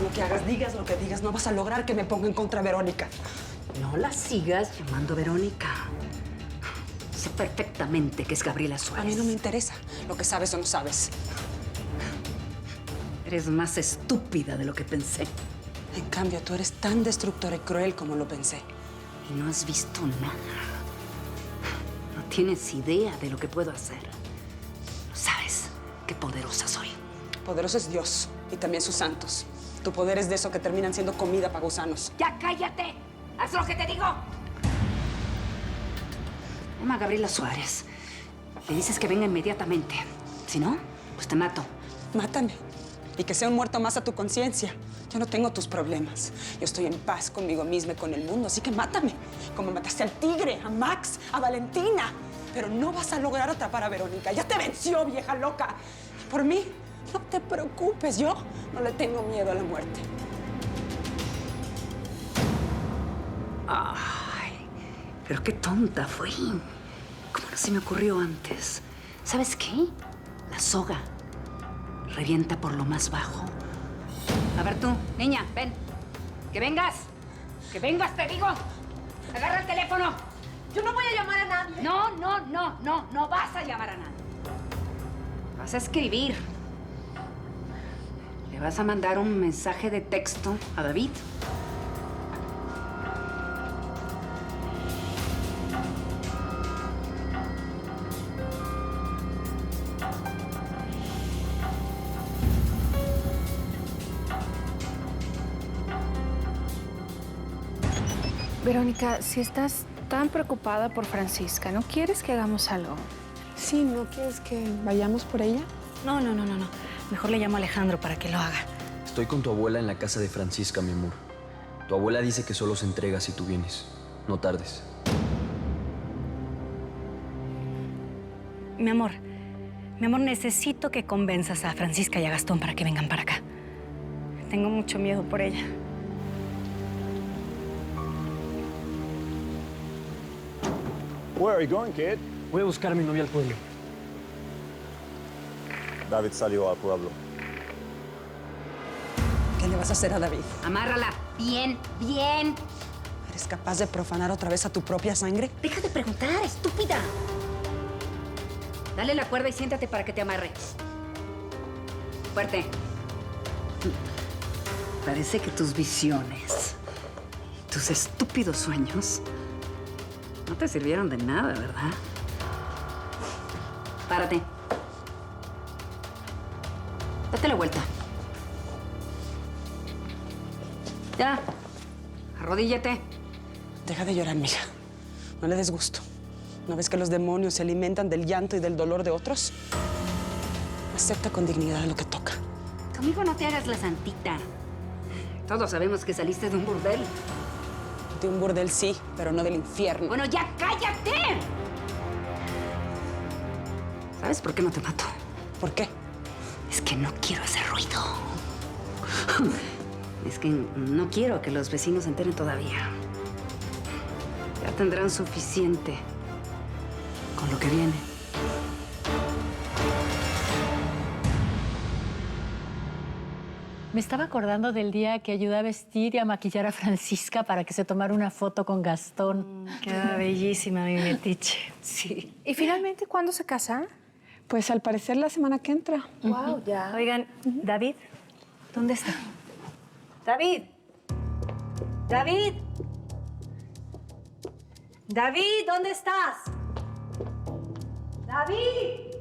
lo que hagas, digas lo que digas, no vas a lograr que me ponga en contra de Verónica. No la sigas llamando Verónica. Sé perfectamente que es Gabriela Suárez. A mí no me interesa lo que sabes o no sabes. Eres más estúpida de lo que pensé. En cambio, tú eres tan destructora y cruel como lo pensé. Y no has visto nada. No tienes idea de lo que puedo hacer. No sabes qué poderosa soy. Poderoso es Dios y también sus santos. Tu poder es de eso que terminan siendo comida para gusanos. ¡Ya cállate! ¡Haz lo que te digo! Llama a Gabriela Suárez. Le dices que venga inmediatamente. Si no, pues te mato. Mátame. Y que sea un muerto más a tu conciencia. Yo no tengo tus problemas. Yo estoy en paz conmigo misma y con el mundo, así que mátame. Como mataste al tigre, a Max, a Valentina. Pero no vas a lograr atrapar a Verónica. Ya te venció, vieja loca. Y por mí, no te preocupes. Yo no le tengo miedo a la muerte. Ay, pero qué tonta fui. ¿Cómo no se me ocurrió antes? ¿Sabes qué? La soga revienta por lo más bajo. A ver tú, niña, ven. ¡Que vengas! ¡Que vengas, te digo! ¡Agarra el teléfono! Yo no voy a llamar a nadie. No vas a llamar a nadie. Vas a escribir. Le vas a mandar un mensaje de texto a David. Verónica, si estás tan preocupada por Francisca, ¿no quieres que hagamos algo? Sí, ¿no quieres que vayamos por ella? No. Mejor le llamo a Alejandro para que lo haga. Estoy con tu abuela en la casa de Francisca, mi amor. Tu abuela dice que solo se entrega si tú vienes. No tardes. Mi amor, necesito que convenzas a Francisca y a Gastón para que vengan para acá. Tengo mucho miedo por ella. Where are you going, kid? Voy a buscar a mi novia al pueblo. David salió al pueblo. ¿Qué le vas a hacer a David? Amárrala. Bien. ¿Eres capaz de profanar otra vez a tu propia sangre? Deja de preguntar, estúpida. Dale la cuerda y siéntate para que te amarre. Fuerte. Parece que tus visiones, tus estúpidos sueños, no te sirvieron de nada, ¿verdad? Párate. Date la vuelta. Ya. Arrodíllate. Deja de llorar, mija. No le des gusto. ¿No ves que los demonios se alimentan del llanto y del dolor de otros? Acepta con dignidad lo que toca. Conmigo no te hagas la santita. Todos sabemos que saliste de un burdel. De un burdel sí, pero no del infierno. Bueno, ya cállate. ¿Sabes por qué no te mato? ¿Por qué? Es que no quiero hacer ruido. Es que no quiero que los vecinos se enteren todavía. Ya tendrán suficiente con lo que viene. Me estaba acordando del día que ayudé a vestir y a maquillar a Francisca para que se tomara una foto con Gastón. Queda bellísima mi metiche. Sí. ¿Y finalmente cuándo se casan? Pues al parecer la semana que entra. Wow, ya. Oigan, David, ¿dónde está? David. David. David, ¿dónde estás? David.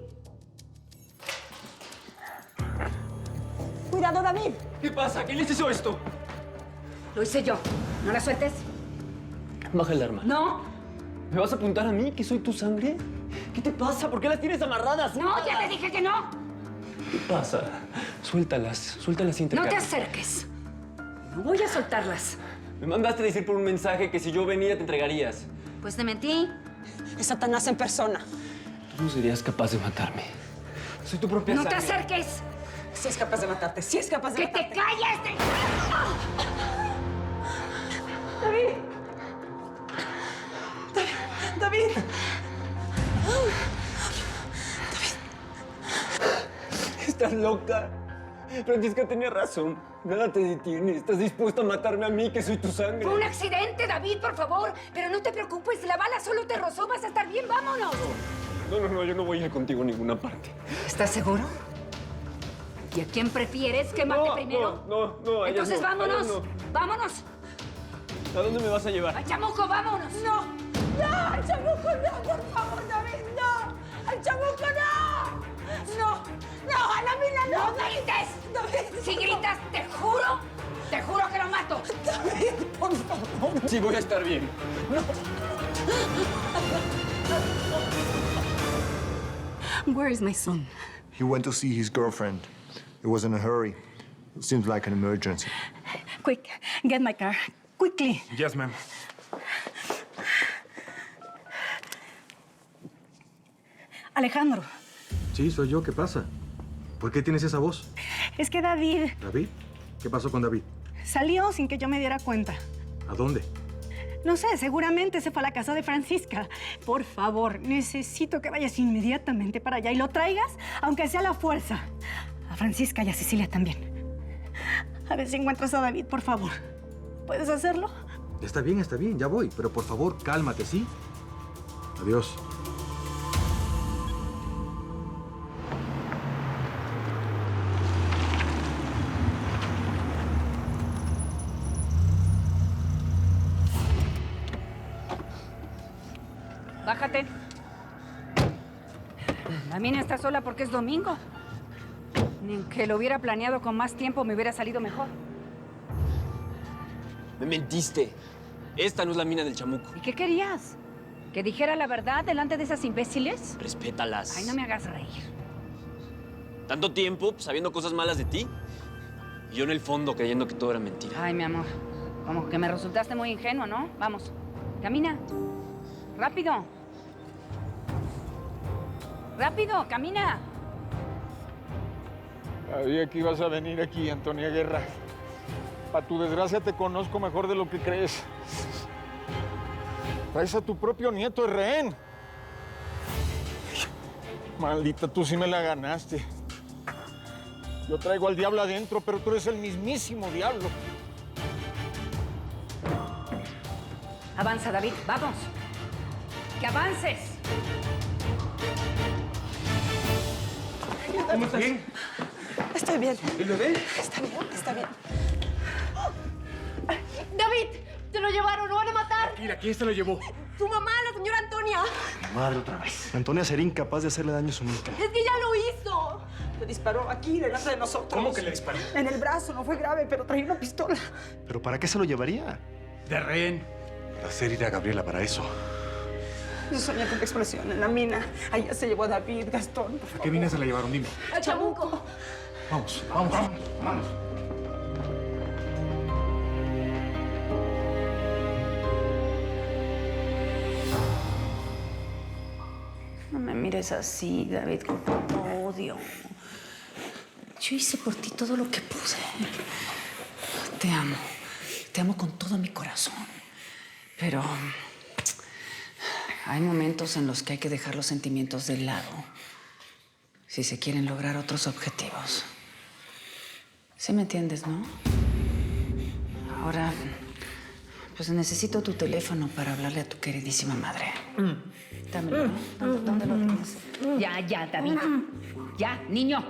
¡Cuidado, David! ¿Qué pasa? ¿Quién les hizo esto? Lo hice yo. ¿No la sueltes? Baja el arma. No. ¿Me vas a apuntar a mí, que soy tu sangre? ¿Qué te pasa? ¿Por qué las tienes amarradas? No, ya te dije que no. ¿Qué pasa? Suéltalas y No intercambia. te acerques. No voy a soltarlas. Me mandaste decir por un mensaje que si yo venía te entregarías. Pues te mentí. Es Satanás en persona. Tú no serías capaz de matarme. Soy tu propia No te sangre. acerques. Sí es capaz de matarte, sí es capaz de ¡Que matarte. te calles! ¡David! Estás loca. Francisca tenía razón. Nada te detiene. Estás dispuesto a matarme a mí, que soy tu sangre. Fue un accidente, David, por favor. Pero no te preocupes, la bala solo te rozó. Vas a estar bien, vámonos. No, yo no voy a ir contigo a ninguna parte. ¿Estás seguro? ¿Y a quién prefieres que mate primero? No. Entonces vámonos. Vámonos. ¿A dónde me vas a llevar? ¡Al chamuco, vámonos! ¡No! ¡No! ¡Al chamuco no! ¡Por favor, David! ¡No! ¡Al chamuco no! ¡No! ¡No! ¡A la mina no! ¡No grites! David. Si gritas, te juro que lo mato. David, por favor. Sí, voy a estar bien. Where is my son? He went to see his girlfriend. It was in a hurry. It seems like an emergency. Quick, get my car. Quickly. Yes, ma'am. Alejandro, Sí, soy yo. ¿Qué pasa? ¿Por qué tienes esa voz? es que David ¿David? ¿Qué pasó con David? salió sin que yo me diera cuenta. ¿A dónde? No sé, seguramente se fue a la casa de Francisca. Por favor, necesito que vayas inmediatamente para allá y lo traigas, aunque sea a la fuerza. A Francisca y a Cecilia también. A ver si encuentras a David, por favor. ¿Puedes hacerlo? Está bien, ya voy. Pero por favor, cálmate, ¿sí? Adiós. Bájate. La mina está sola porque es domingo. Ni que lo hubiera planeado con más tiempo me hubiera salido mejor. Me mentiste. Esta no es la mina del chamuco. ¿Y qué querías? ¿Que dijera la verdad delante de esas imbéciles? Respétalas. Ay, no me hagas reír. Tanto tiempo sabiendo cosas malas de ti. Y yo en el fondo creyendo que todo era mentira. Ay, mi amor. Como que me resultaste muy ingenuo, ¿no? Vamos. Camina. Rápido. Rápido, camina. Sabía que ibas a venir aquí, Antonia Guerra. Para tu desgracia te conozco mejor de lo que crees. Traes a tu propio nieto de rehén. Maldita, tú sí me la ganaste. Yo traigo al diablo adentro, pero tú eres el mismísimo diablo. Avanza, David, vamos. ¡Que avances! ¿Cómo estás? ¿Bien? Estoy bien. ¿El bebé? Está bien, está bien. David, te lo llevaron, lo van a matar. Tranquila, ¿quién se lo llevó? Tu mamá, la señora Antonia. Madre, otra vez. Antonia sería incapaz de hacerle daño a su nieta. Es que ya lo hizo. Le disparó aquí, delante de nosotros. ¿Cómo que le disparó? En el brazo, no fue grave, pero traía una pistola. ¿Pero para qué se lo llevaría? De rehén. Para hacer ir a Gabriela para eso. Yo soñé con la explosión en la mina. Allá se llevó a David, Gastón. ¿A qué mina se la llevaron? Dime. A Chamuco. Vamos. No me mires así, David, con tanto odio. Yo hice por ti todo lo que pude. Te amo. Te amo con todo mi corazón. Pero hay momentos en los que hay que dejar los sentimientos de lado si se quieren lograr otros objetivos. ¿Sí me entiendes, no? Ahora, pues necesito tu teléfono para hablarle a tu queridísima madre. Dámelo, ¿no? ¿Dónde lo tienes? Ya, David. Ya, niño.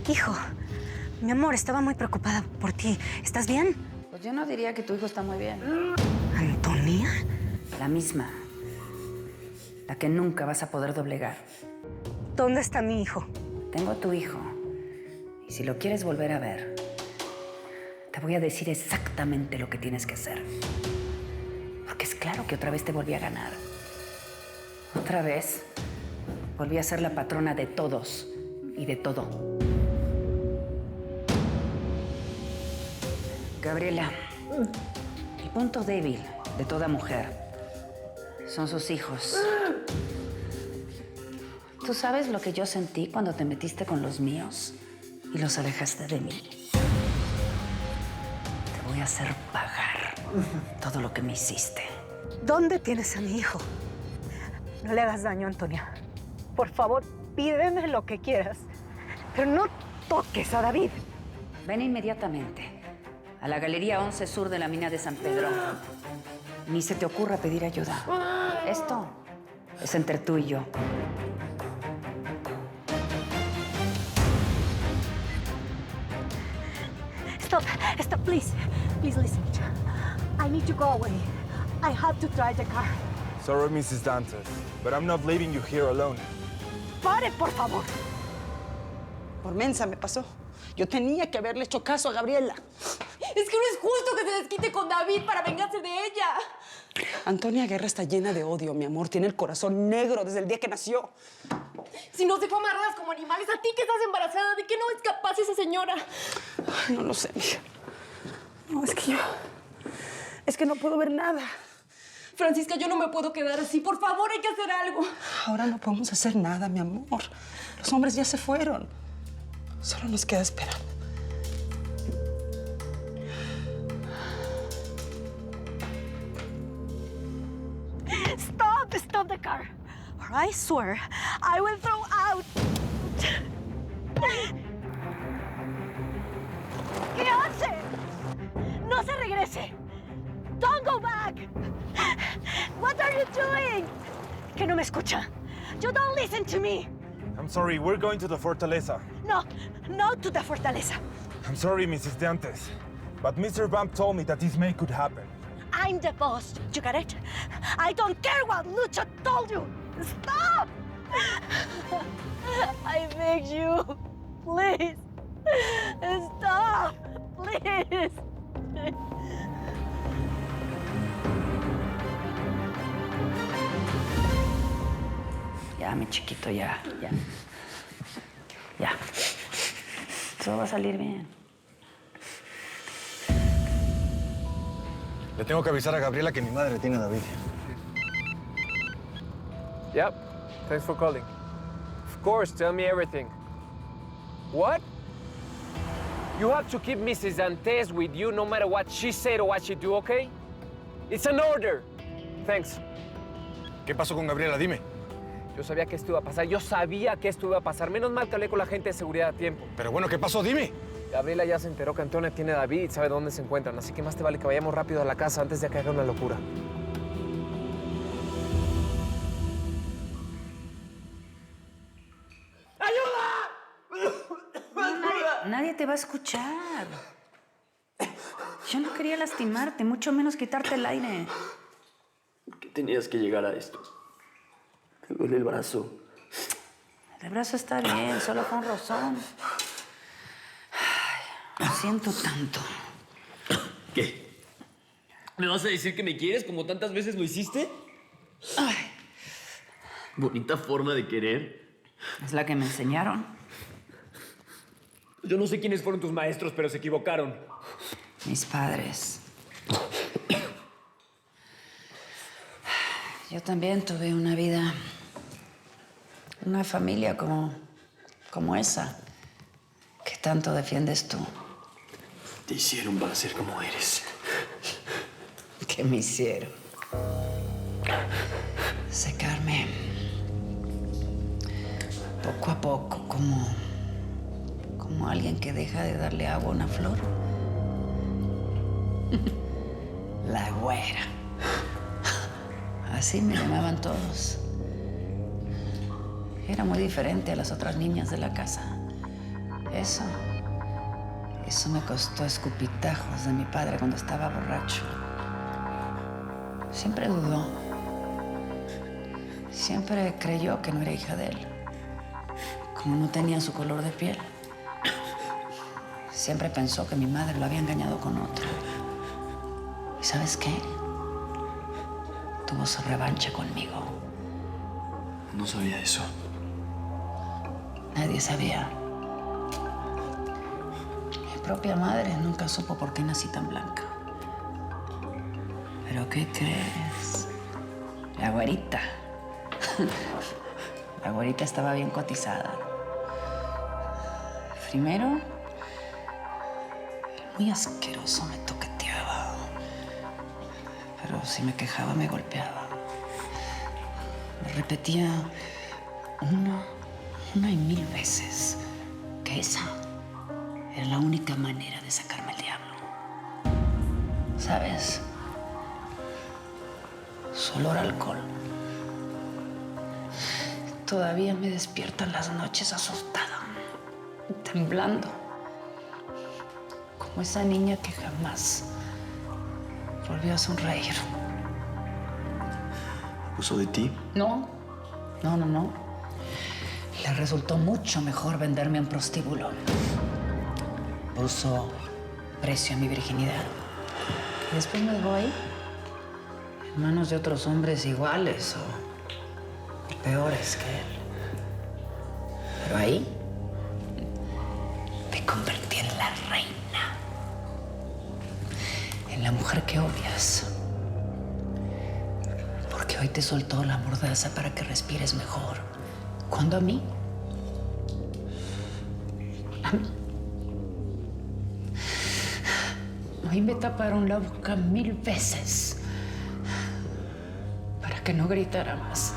Hijo, mi amor, estaba muy preocupada por ti. ¿Estás bien? Pues yo no diría que tu hijo está muy bien. ¿Antonia? La misma. La que nunca vas a poder doblegar. ¿Dónde está mi hijo? Tengo a tu hijo. Y si lo quieres volver a ver, te voy a decir exactamente lo que tienes que hacer. Porque es claro que otra vez te volví a ganar. Otra vez volví a ser la patrona de todos y de todo. Gabriela, el punto débil de toda mujer son sus hijos. ¿Tú sabes lo que yo sentí cuando te metiste con los míos y los alejaste de mí? Te voy a hacer pagar todo lo que me hiciste. ¿Dónde tienes a mi hijo? No le hagas daño, Antonia. Por favor, pídeme lo que quieras. Pero no toques a David. Ven inmediatamente a la Galería 11 Sur de la Mina de San Pedro. Ni se te ocurra pedir ayuda. Esto es entre tú y yo. Stop, please. Please listen. I need to go away. I have to drive the car. Sorry, Mrs. Dantes, but I'm not leaving you here alone. ¡Pare, por favor! Por mensa me pasó. Yo tenía que haberle hecho caso a Gabriela. Es que no es justo que se desquite con David para vengarse de ella. Antonia Guerra está llena de odio, mi amor. Tiene el corazón negro desde el día que nació. Si no se fue amarradas como animales, ¿a ti que estás embarazada? ¿De qué no es capaz esa señora? Ay, no lo sé, mija. No, es que no puedo ver nada. Francisca, yo no me puedo quedar así. Por favor, hay que hacer algo. Ahora no podemos hacer nada, mi amor. Los hombres ya se fueron. Solo nos queda esperar. Stop the car. Or I swear I will throw out. ¿Qué hace? No se regrese. Don't go back. What are you doing? Que no me escucha. You don't listen to me. I'm sorry, we're going to the Fortaleza. No to the Fortaleza. I'm sorry, Mrs. Dantes, but Mr. Vamp told me that this may could happen. I'm the boss. You got it? I don't care what Lucho told you. Stop! I beg you. Please. Stop. Please. Ya, mi chiquito, ya. Todo va a salir bien. Le tengo que avisar a Gabriela que mi madre tiene a David. Yep. Thanks for calling. Of course, tell me everything. What? You have to keep Mrs. Dantes with you no matter what she said or what she do, okay? It's an order. Thanks. ¿Qué pasó con Gabriela? Dime. Yo sabía que esto iba a pasar. Yo sabía que esto iba a pasar. Menos mal que hablé con la gente de seguridad a tiempo. Pero bueno, ¿qué pasó? Dime. Gabriela ya se enteró que Antonia tiene a David y sabe dónde se encuentran. Así que más te vale que vayamos rápido a la casa antes de que haga una locura. Nadie te va a escuchar. Yo no quería lastimarte, mucho menos quitarte el aire. ¿Por qué tenías que llegar a esto? Me duele el brazo. El brazo está bien, solo fue un rozón. Ay, lo siento tanto. ¿Qué? ¿Me vas a decir que me quieres como tantas veces lo hiciste? Ay, Bonita forma de querer. es la que me enseñaron. Yo no sé quiénes fueron tus maestros, pero se equivocaron. Mis padres. Yo también tuve una vida, una familia como esa, que tanto defiendes tú. Te hicieron para ser como eres. ¿Qué me hicieron? Secarme. Poco a poco, como alguien que deja de darle agua a una flor. La güera. Así me llamaban todos. Era muy diferente a las otras niñas de la casa. Eso me costó escupitajos de mi padre cuando estaba borracho. Siempre dudó. Siempre creyó que no era hija de él. Como no tenía su color de piel. Siempre pensó que mi madre lo había engañado con otro. ¿Y sabes qué? Tuvo su revancha conmigo. No sabía eso. Nadie sabía. Mi propia madre nunca supo por qué nací tan blanca. ¿Pero qué crees? La güerita. La güerita estaba bien cotizada. Primero, muy asqueroso me toqueteaba. Pero si me quejaba, me golpeaba. Me repetía una y mil veces que esa era la única manera de sacarme el diablo. ¿Sabes? Su olor a alcohol todavía me despierta en las noches asustada, temblando, como esa niña que jamás volvió a sonreír. ¿Abusó de ti? No. Le resultó mucho mejor venderme a un prostíbulo. Puso precio a mi virginidad. Y después me dejó ahí, en manos de otros hombres iguales o peores que él. Pero ahí me convertí en la reina. En la mujer que odias. Porque hoy te soltó la mordaza para que respires mejor. ¿Cuándo a mí? A mí. Hoy me taparon la boca 1000 veces para que no gritara más.